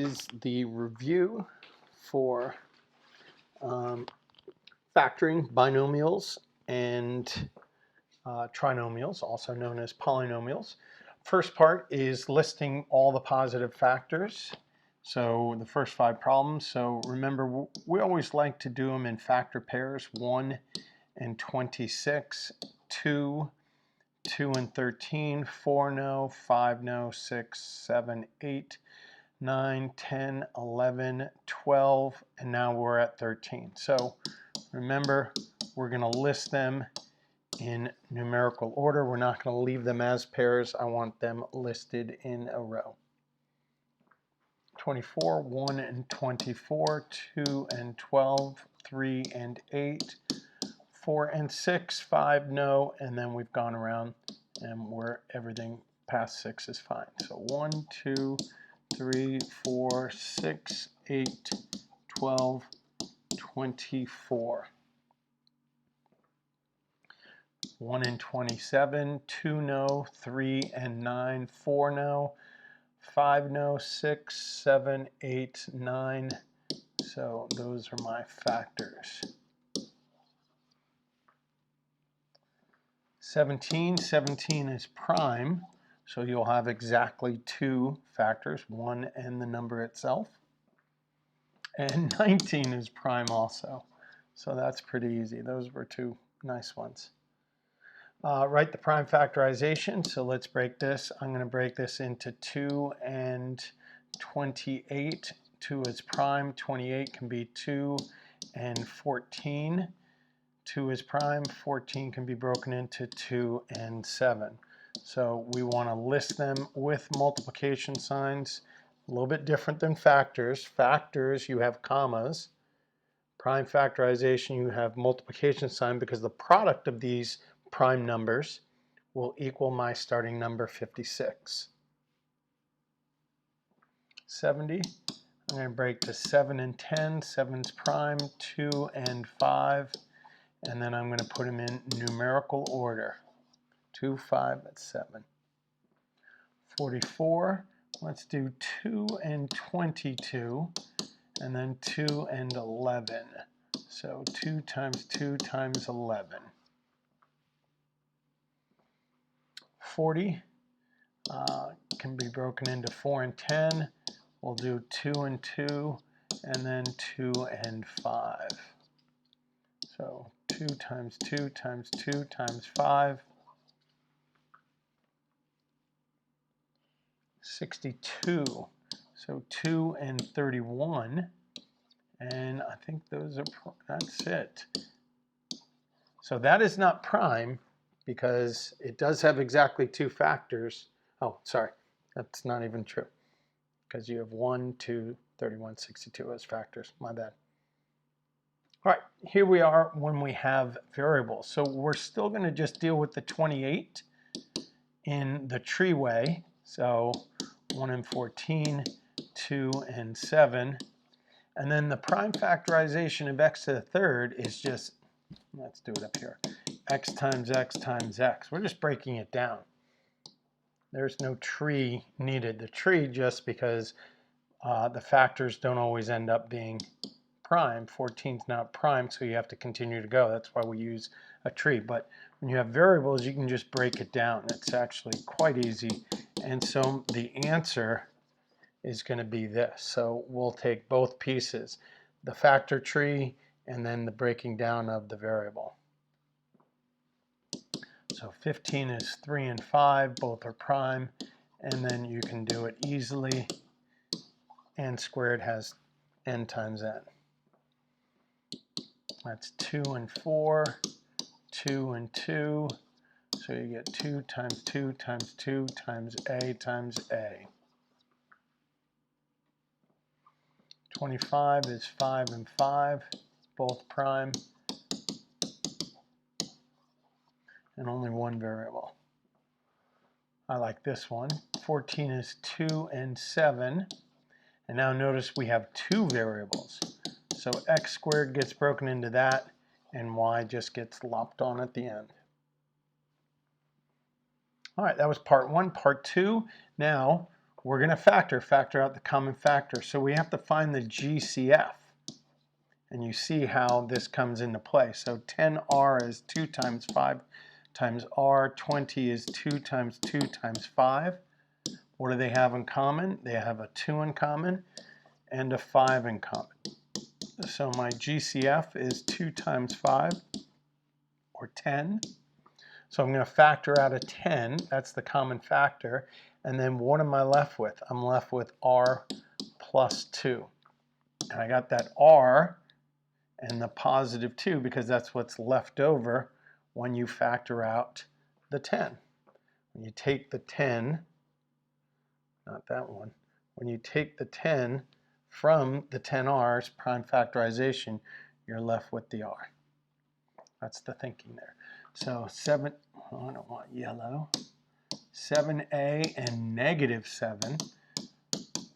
is the review for factoring binomials and trinomials, also known as polynomials. First part is listing all the positive factors. So the first 5 problems. So remember, we always like to do them in factor pairs: 1 and 26, 2, 2 and 13, 4 no, 5 no, 6, 7, 8, 9, 10, 11, 12, and now we're at 13. So remember, we're going to list them in numerical order. We're not going to leave them as pairs. I want them listed in a row. 24, 1 and 24, 2 and 12, 3 and 8, 4 and 6, 5 no, and then we've gone around and where everything past 6 is fine. So 1, 2, 3, 4, 6, 8, 12, 24. 1 and 27, 2 no, 3 and 9, 4 no, 5 no, 6, 7, 8, 9. So those are my factors. 17 is prime, so you'll have exactly 2 factors, 1 and the number itself. And 19 is prime also, so that's pretty easy. Those were 2 nice ones. Write the prime factorization, so let's break this. I'm going to break this into 2 and 28. 2 is prime, 28 can be 2 and 14. 2 is prime, 14 can be broken into 2 and 7. So we want to list them with multiplication signs. A little bit different than factors. Factors, you have commas. Prime factorization, you have multiplication sign because the product of these prime numbers will equal my starting number 56. 70, I'm going to break to 7 and 10. 7's prime, 2 and 5. And then I'm going to put them in numerical order. 2, 5, that's 7. 44, let's do 2 and 22, and then 2 and 11. So 2 times 2 times 11. 40 can be broken into 4 and 10. We'll do 2 and 2, and then 2 and 5. So 2 times 2 times 2 times 5. 62. So 2 and 31. And I think that's it. So that is not prime because it does have exactly 2 factors. Oh, sorry, that's not even true because you have 1, 2, 31, 62 as factors. My bad. All right, here we are when we have variables. So we're still going to just deal with the 28 in the tree way. So 1 and 14, 2 and 7. And then the prime factorization of x to the third is just, let's do it up here, x times x times x. We're just breaking it down. There's no tree needed. The tree just because the factors don't always end up being prime. 14 is not prime, so you have to continue to go. That's why we use a tree. But when you have variables, you can just break it down. It's actually quite easy. And so the answer is going to be this. So we'll take both pieces, the factor tree and then the breaking down of the variable. So 15 is 3 and 5, both are prime, and then you can do it easily. N squared has n times n. That's 2 and 4, 2 and 2, so you get 2 times 2 times 2 times a times a. 25 is 5 and 5, both prime, and only one variable. I like this one. 14 is 2 and 7, and now notice we have 2 variables. So x squared gets broken into that, and y just gets lopped on at the end. All right, that was part 1. Part 2, now we're going to factor out the common factor. So we have to find the GCF. And you see how this comes into play. So 10r is 2 times 5 times r. 20 is 2 times 2 times 5. What do they have in common? They have a 2 in common and a 5 in common. So my GCF is 2 times 5, or 10. So I'm going to factor out a 10. That's the common factor. And then what am I left with? I'm left with r plus 2. And I got that r and the positive 2 because that's what's left over when you factor out the 10. When you take the 10, not that one, when you take the 10 from the 10r's, prime factorization, you're left with the r. That's the thinking there. So 7, oh, I don't want yellow, 7a and negative 7.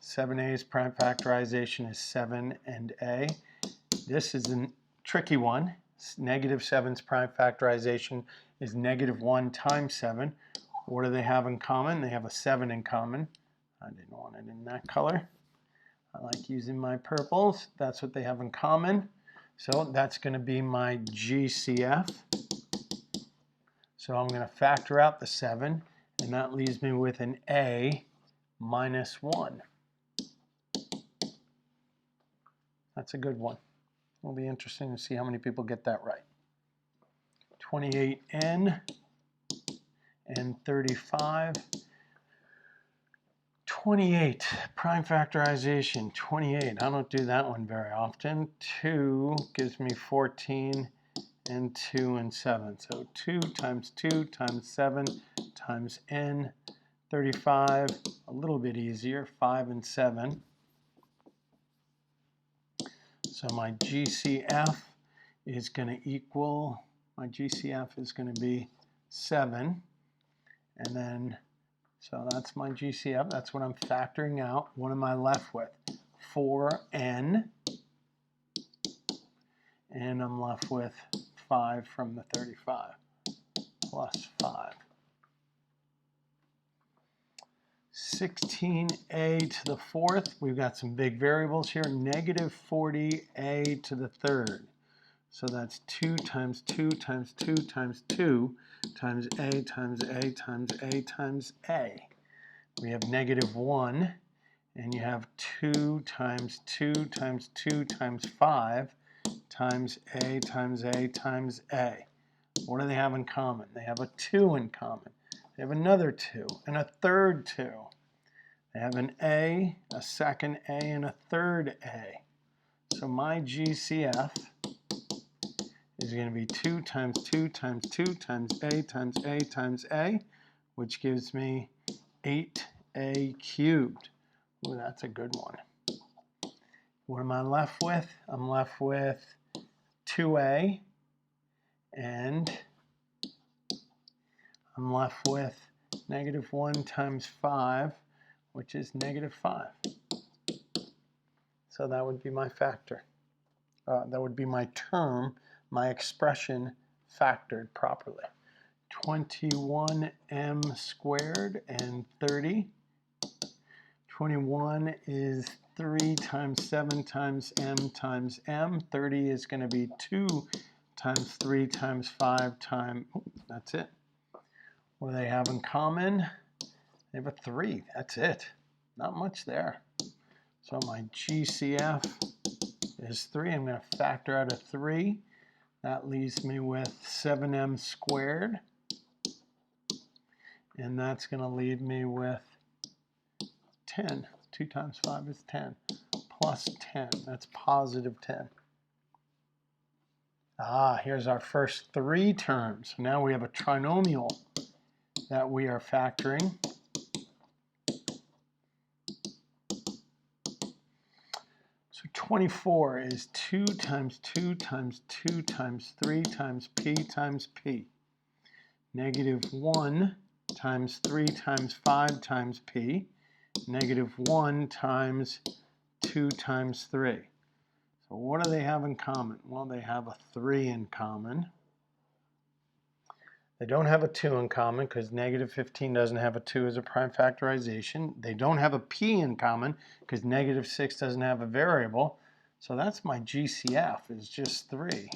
7a's prime factorization is 7 and a. This is a tricky one. Negative 7's prime factorization is negative 1 times 7. What do they have in common? They have a 7 in common. I didn't want it in that color. I like using my purples. That's what they have in common. So that's going to be my GCF. So I'm going to factor out the 7, and that leaves me with an a minus 1. That's a good one. It'll be interesting to see how many people get that right. 28n and 35. 28, prime factorization, 28. I don't do that one very often. 2 gives me 14, and 2 and 7. So 2 times 2 times 7 times n. 35, a little bit easier, 5 and 7. So my GCF is going to equal, my GCF is going to be 7. And then, so that's my GCF. That's what I'm factoring out. What am I left with? 4n. And I'm left with 5 from the 35, plus 5. 16a to the 4th. We've got some big variables here. Negative 40a to the 3rd. So that's 2 times 2 times 2 times 2 times a times a times a times a. We have negative 1, and you have 2 times 2 times 2 times 5 times a times a times a. What do they have in common? They have a 2 in common. They have another 2 and a third 2. They have an a second a, and a third a. So my GCF is going to be 2 times 2 times 2 times a times a times a, which gives me 8a cubed. Ooh, that's a good one. What am I left with? I'm left with 2a, and I'm left with negative 1 times 5, which is negative 5. So that would be my factor. That would be my term, my expression factored properly. 21m squared and 30. 21 is 3 times 7 times m times m. 30 is going to be 2 times 3 times 5 times, that's it. What do they have in common? They have a 3. That's it. Not much there. So my GCF is 3. I'm going to factor out a 3. That leaves me with 7m squared. And that's going to leave me with 10. 2 times 5 is 10. Plus 10. That's positive 10. Here's our first 3 terms. Now we have a trinomial that we are factoring. So 24 is 2 times 2 times 2 times 3 times p. Negative 1 times 3 times 5 times p. Negative 1 times 2 times 3. So what do they have in common? Well, they have a 3 in common. They don't have a 2 in common because negative 15 doesn't have a 2 as a prime factorization. They don't have a p in common because negative 6 doesn't have a variable. So that's my GCF, is just 3.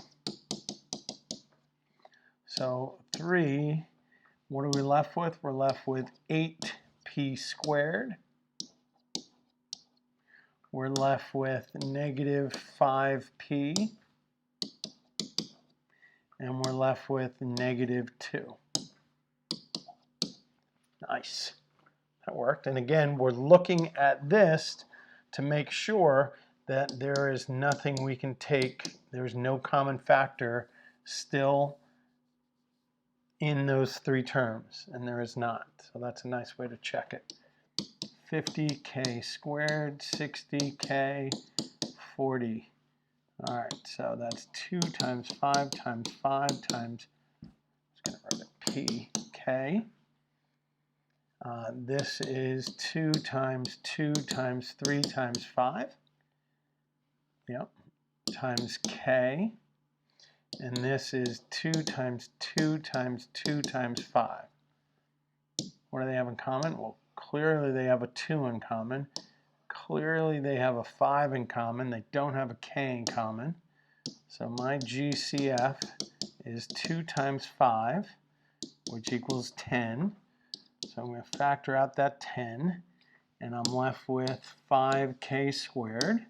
So 3, what are we left with? We're left with 8p squared. We're left with negative 5p. And we're left with negative 2. Nice. That worked. And again, we're looking at this to make sure that there is nothing we can take. There's no common factor still in those 3 terms, and there is not. So that's a nice way to check it. 50k squared, 60k, 40. All right, so that's 2 times 5 times 5 times, I'm just going to write it pk. This is 2 times 2 times 3 times 5. Yep, times k. And this is 2 times 2 times 2 times 5. What do they have in common? Well, clearly they have a 2 in common. Clearly they have a 5 in common. They don't have a k in common. So my GCF is 2 times 5, which equals 10. So I'm going to factor out that 10, and I'm left with 5k squared.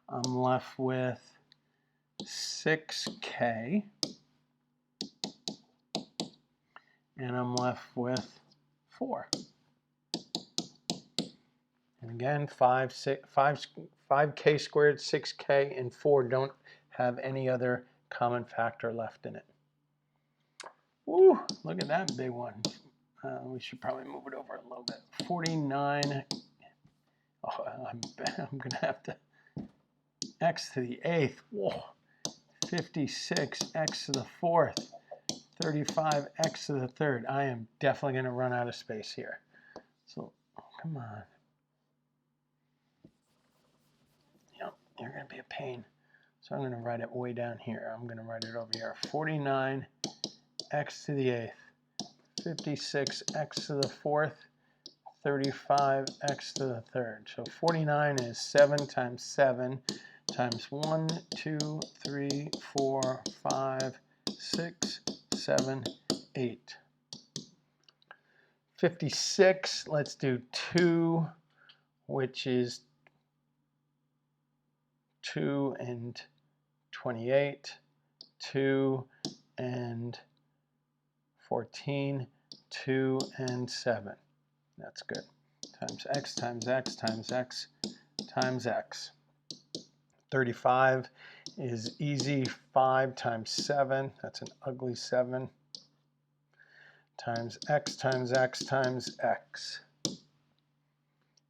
I'm left with 6k, and I'm left with 4. And again, 5k squared, 6k, and 4 don't have any other common factor left in it. Woo, look at that big one. We should probably move it over a little bit. 49. Oh, I'm going to have to x to the 8th. Whoa. 56 x to the 4th. 35 x to the 3rd. I am definitely going to run out of space here. So, come on. Yep, you're going to be a pain. So I'm going to write it way down here. I'm going to write it over here. 49 x to the 8th. 56 x to the 4th. 35 x to the 3rd. So 49 is 7 times 7 times 1, 2, 3, 4, 5, 6, 7, 8. 56, let's do 2, which is 2 and 28, 2 and 14, 2 and 7. That's good. Times x times x times x times x. 35 is easy. 5 times 7, that's an ugly 7, times x times x times x.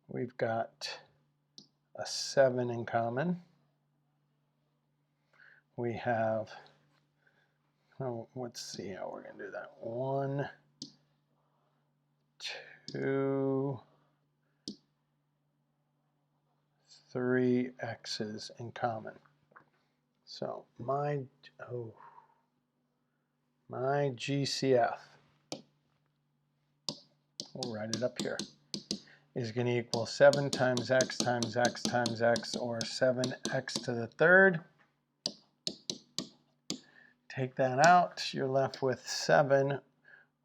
We've got a 7 in common. We have, oh, let's see how we're going to do that. 1, 2, 3 x's in common. So my GCF, we'll write it up here, is going to equal 7 times x times x times x, or 7x to the 3rd. Take that out, you're left with 7.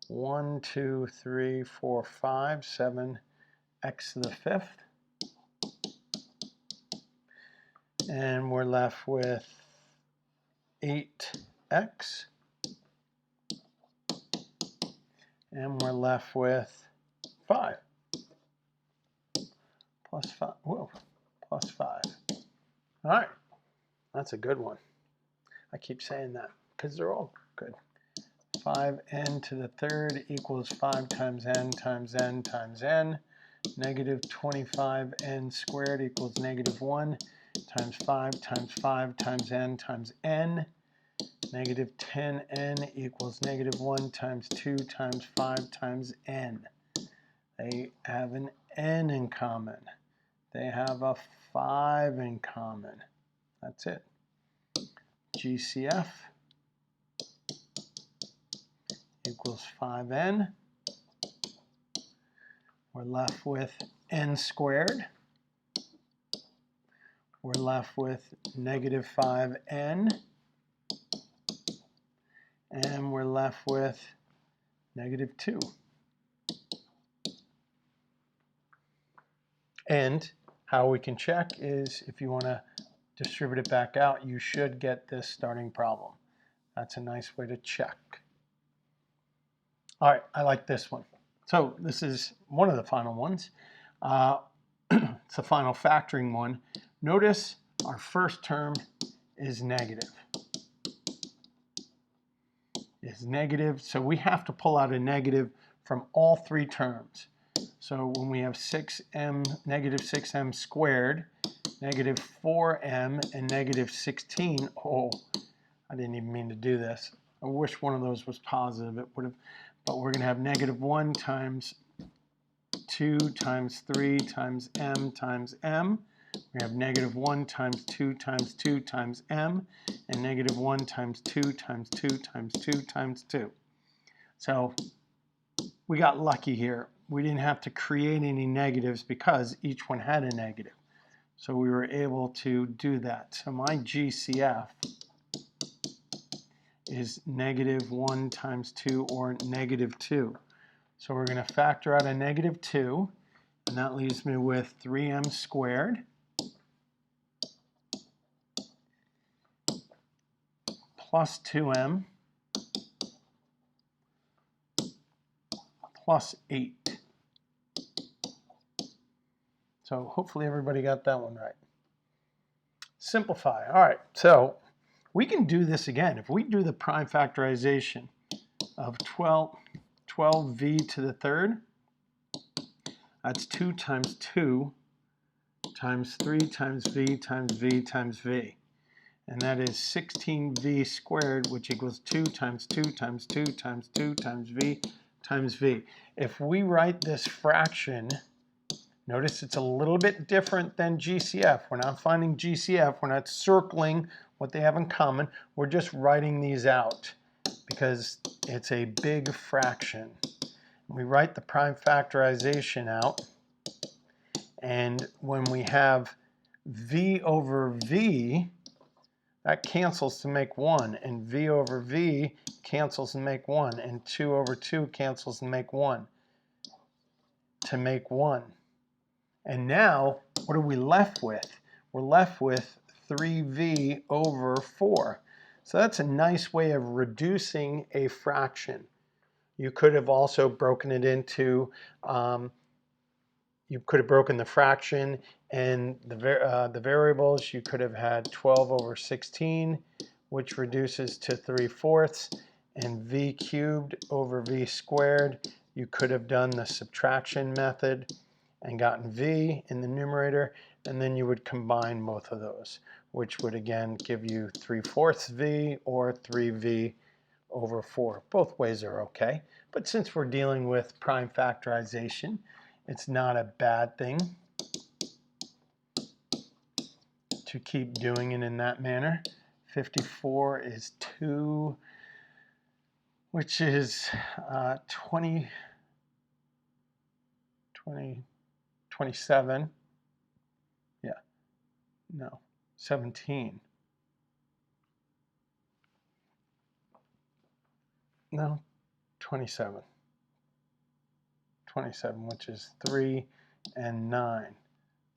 1, 2, 3, 4, 5, 7x to the 5th. And we're left with 8x. And we're left with 5. Plus 5. Whoa, plus 5. All right, that's a good one. I keep saying that because they're all good. 5n to the 3rd equals 5 times n times n times n. Negative 25n squared equals negative 1 times 5 times 5 times n times n. Negative 10n equals negative 1 times 2 times 5 times n. They have an n in common. They have a 5 in common. That's it. GCF equals 5n. We're left with n squared. We're left with negative 5n. And we're left with negative 2. And how we can check is if you want to distribute it back out, you should get this starting problem. That's a nice way to check. All right, I like this one. So this is one of the final ones. It's the final factoring one. Notice our first term is negative. So we have to pull out a negative from all three terms. So when we have negative 6m squared, negative 4m, and negative 16, oh, I didn't even mean to do this. I wish one of those was positive. It would have, but we're going to have negative 1 times 2 times 3 times m times m. We have negative 1 times 2 times 2 times m, and negative 1 times 2 times 2 times 2 times 2. So we got lucky here. We didn't have to create any negatives because each one had a negative. So we were able to do that. So my GCF is negative 1 times 2, or negative 2. So we're going to factor out a negative 2, and that leaves me with 3m squared plus 2m plus 8. So hopefully everybody got that one right. Simplify. All right, so we can do this again. If we do the prime factorization of 12v to the third, that's 2 times 2 times 3 times v times v times v. And that is 16v squared, which equals 2 times 2 times 2 times 2 times v times v. If we write this fraction, notice it's a little bit different than GCF. We're not finding GCF. We're not circling what they have in common. We're just writing these out because it's a big fraction. We write the prime factorization out, and when we have v over v, that cancels to make 1, and v over v cancels and make 1, and 2 over 2 cancels and make 1 to make 1. And now, what are we left with? We're left with 3v over 4. So that's a nice way of reducing a fraction. You could have also broken it into, you could have broken the fraction and the variables. You could have had 12 over 16, which reduces to 3/4, and v cubed over v squared. You could have done the subtraction method and gotten v in the numerator, and then you would combine both of those, which would again give you 3/4 v or 3v over 4. Both ways are okay, but since we're dealing with prime factorization, it's not a bad thing to keep doing it in that manner. 54 is 2, which is 27. Yeah, no, 17. No, 27. 27, which is 3 and 9.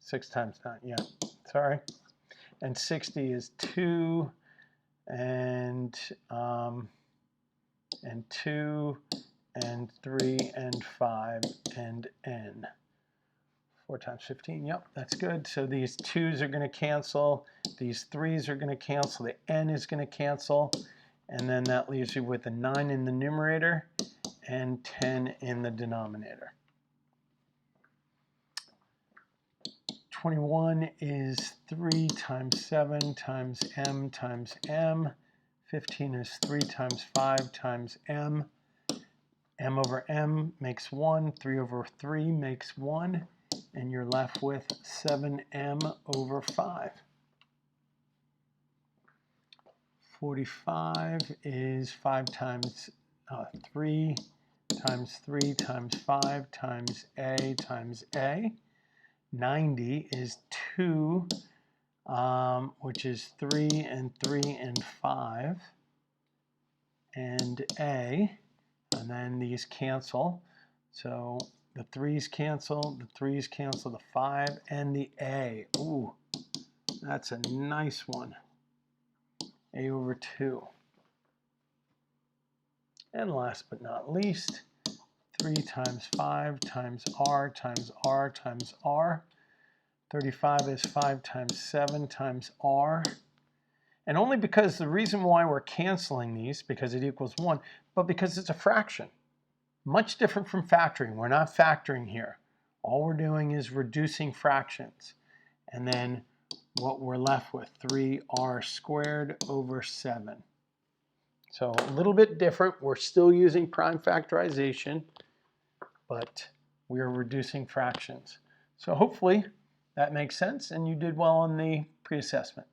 6 times 9, yeah, sorry. And 60 is 2 and 2 and 3 and 5 and n. 4 times 15, yep, that's good. So these 2's are going to cancel, these 3's are going to cancel, the n is going to cancel, and then that leaves you with a 9 in the numerator and 10 in the denominator. 21 is 3 times 7 times m times m. 15 is 3 times 5 times m. M over m makes 1. 3 over 3 makes 1. And you're left with 7m over 5. 45 is 5 times 3 times 3 times 5 times A times A. 90 is 2, which is 3 and 3 and 5, and A, and then these cancel. So the 3's cancel, the 3's cancel, the 5 and the A. Ooh, that's a nice one. A over 2. And last but not least, 3 times 5 times R times R times R. 35 is 5 times 7 times R. And only because the reason why we're canceling these, because it equals 1, but because it's a fraction. Much different from factoring. We're not factoring here. All we're doing is reducing fractions. And then what we're left with, 3R squared over 7. So a little bit different. We're still using prime factorization, but we're reducing fractions. So hopefully that makes sense and you did well on the pre-assessment.